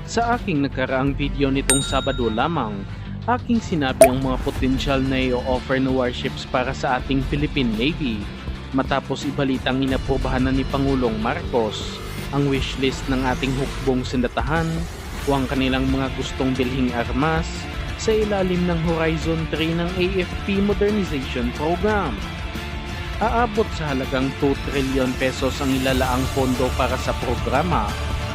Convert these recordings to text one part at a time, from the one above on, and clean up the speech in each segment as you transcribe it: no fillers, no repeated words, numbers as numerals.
Sa aking nakaraang video nitong Sabado lamang, aking sinabi ang mga potensyal na i-offer na warships para sa ating Philippine Navy matapos ibalitang inaprubahan na ni Pangulong Marcos ang wishlist ng ating hukbong sandatahan o ang kanilang mga gustong bilhing armas sa ilalim ng Horizon 3 ng AFP Modernization Program. Aabot sa halagang 2 trillion pesos ang ilalaang pondo para sa programa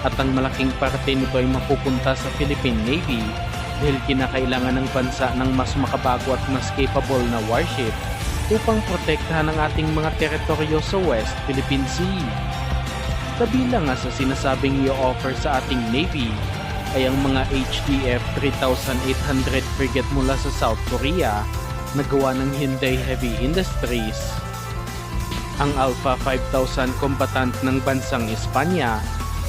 at ang malaking parte nito ay mapupunta sa Philippine Navy dahil kinakailangan ng bansa ng mas makabago at mas capable na warship upang protektahan ang ating mga teritoryo sa West Philippine Sea. Kabilang nga sa sinasabing i-offer sa ating Navy ay ang mga HDF 3800 frigate mula sa South Korea na gawa ng Hyundai Heavy Industries, ang Alpha 5000 combatant ng bansang Espanya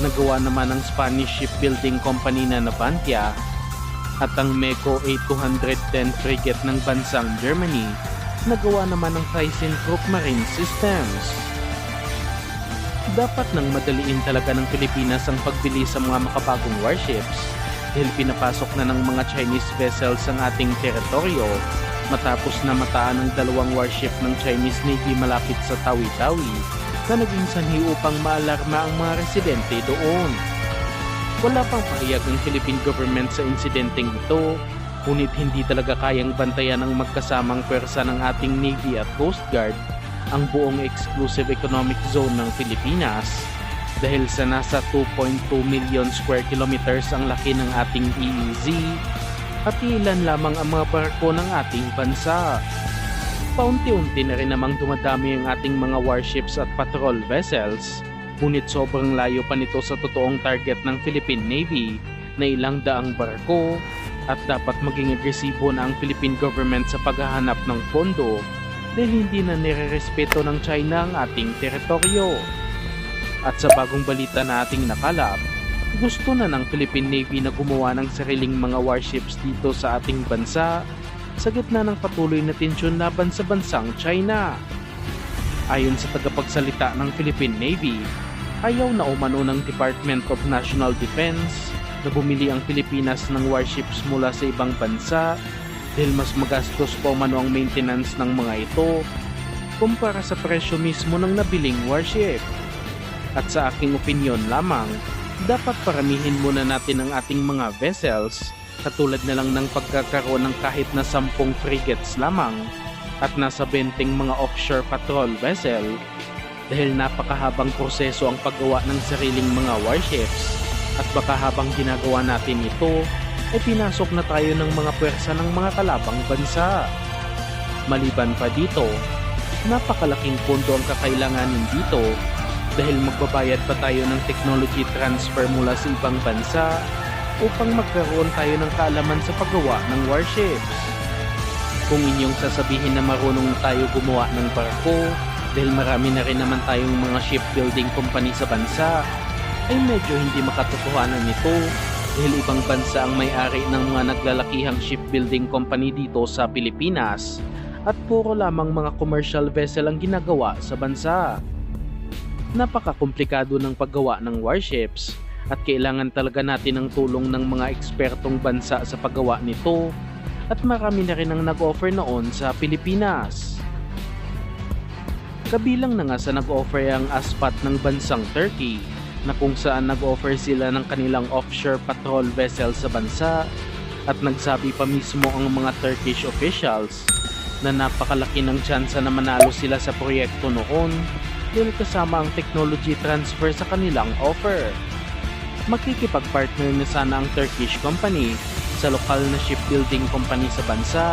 na gawa naman ng Spanish shipbuilding company na Navantia, at ang MEKO 8210 frigate ng bansang Germany na gawa naman ng ThyssenKrupp Marine Systems. Dapat nang madaliin talaga ng Pilipinas ang pagbili sa mga makabagong warships dahil pinapasok na ng mga Chinese vessels ang ating teritoryo matapos na mataan ng dalawang warship ng Chinese Navy malapit sa Tawi-Tawi na naging sanhi upang maalarma ang mga residente doon. Wala pang pahayag ng Philippine government sa insidenteng ito, ngunit hindi talaga kayang bantayan ng magkasamang pwersa ng ating Navy at Coast Guard ang buong exclusive economic zone ng Pilipinas dahil sa nasa 2.2 million square kilometers ang laki ng ating EEZ at ilan lamang ang mga barko ng ating bansa. Paunti-unti na rin namang dumadami ang ating mga warships at patrol vessels, ngunit sobrang layo pa nito sa totoong target ng Philippine Navy na ilang daang barko at dapat maging agresibo na ang Philippine government sa paghahanap ng pondo dahil hindi na nirerespeto ng China ang ating teritoryo. At sa bagong balita na ating nakalap, gusto na ng Philippine Navy na gumawa ng sariling mga warships dito sa ating bansa sa gitna ng patuloy na tensyon laban sa bansang China. Ayon sa tagapagsalita ng Philippine Navy, ayaw na umano ng Department of National Defense na bumili ang Pilipinas ng warships mula sa ibang bansa dahil mas magastos pa umano ang maintenance ng mga ito kumpara sa presyo mismo ng nabiling warship. At sa aking opinyon lamang, dapat paramihin muna natin ang ating mga vessels katulad na lang ng pagkakaroon ng kahit na 10 frigates lamang at nasa 20 mga offshore patrol vessel dahil napakahabang proseso ang paggawa ng sariling mga warships at baka habang ginagawa natin ito ay pinasok na tayo ng mga pwersa ng mga kalabang bansa. Maliban pa dito, napakalaking pondo ang kakailanganin dito dahil magbabayad pa tayo ng technology transfer mula sa ibang bansa upang magkaroon tayo ng kaalaman sa paggawa ng warships. Kung inyong sasabihin na marunong na tayo gumawa ng barko dahil marami na rin naman tayong mga shipbuilding company sa bansa, ay medyo hindi makatotohanan nito dahil ibang bansa ang may-ari ng mga naglalakihang shipbuilding company dito sa Pilipinas at puro lamang mga commercial vessel ang ginagawa sa bansa. Napakakomplikado ng paggawa ng warships at kailangan talaga natin ang tulong ng mga ekspertong bansa sa paggawa nito at marami na rin ang nag-offer noon sa Pilipinas. Kabilang na nga sa nag-offer ang ASPAT ng bansang Turkey na kung saan nag-offer sila ng kanilang offshore patrol vessel sa bansa at nagsabi pa mismo ang mga Turkish officials na napakalaki ng tsansa na manalo sila sa proyekto noon dahil kasama ang technology transfer sa kanilang offer. Makikipag-partner na sana ang Turkish company sa lokal na shipbuilding company sa bansa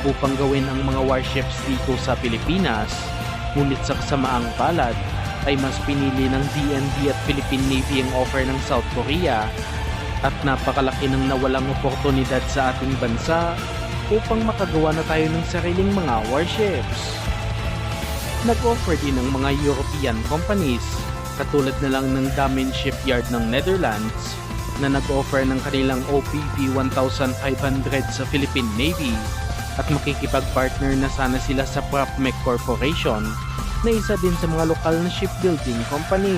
upang gawin ang mga warships dito sa Pilipinas, ngunit sa kasamaang palad ay mas pinili ng DND at Philippine Navy ang offer ng South Korea at napakalaki ng nawalang oportunidad sa ating bansa upang makagawa na tayo ng sariling mga warships. Nag-offer din ng mga European companies katulad na lang ng Damen Shipyard ng Netherlands na nag-offer ng kanilang OPV 1500 sa Philippine Navy at makikipag-partner na sana sila sa Propmec Corporation na isa din sa mga lokal na shipbuilding company.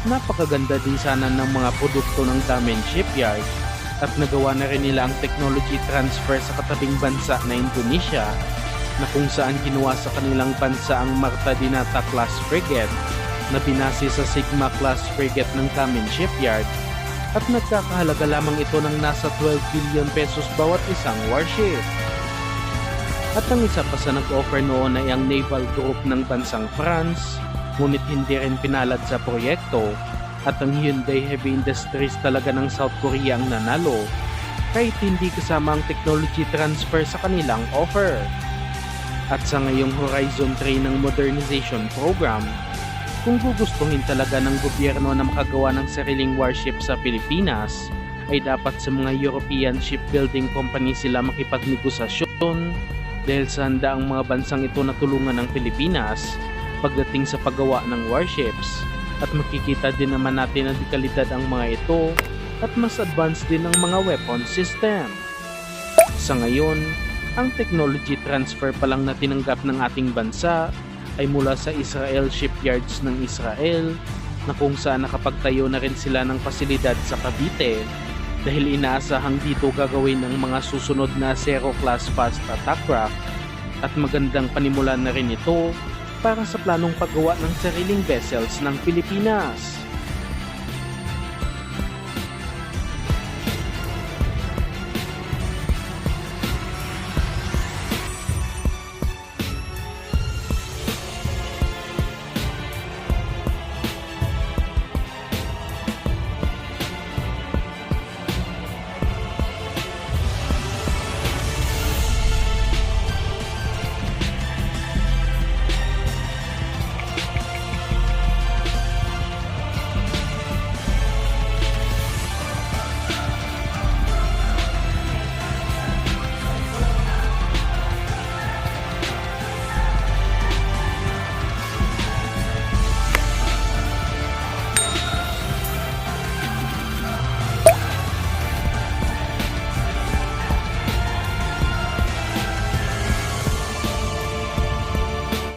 Napakaganda din sana ng mga produkto ng Damen Shipyard at nagawa na rin nila ang technology transfer sa katabing bansa na Indonesia na kung saan ginawa sa kanilang bansa ang Marta Dinata class frigate na binase sa Sigma class frigate ng Damen Shipyard at nagkakahalaga lamang ito ng nasa 12 billion pesos bawat isang warship. At ang isa pa sa nag-offer noon ay ang naval group ng bansang France, ngunit hindi rin pinalad sa proyekto at ang Hyundai Heavy Industries talaga ng South Korea ang nanalo kahit hindi kasama ang technology transfer sa kanilang offer. At sa ngayong Horizon 3 ng modernization program, kung gugustuhin talaga ng gobyerno na makagawa ng sariling warship sa Pilipinas, ay dapat sa mga European shipbuilding company sila makipagnegosasyon dahil sa handa ang mga bansang ito na tulungan ng Pilipinas pagdating sa paggawa ng warships. At makikita din naman natin na dekalidad ang mga ito at mas advanced din ang mga weapon system. Sa ngayon, ang technology transfer pa lang na tinanggap ng ating bansa ay mula sa Israel Shipyards ng Israel na kung saan nakapagtayo na rin sila ng pasilidad sa Cavite dahil inaasahang dito gagawin ang mga susunod na Zero Class Fast Attack Craft at magandang panimulan na rin ito para sa planong paggawa ng sariling vessels ng Pilipinas.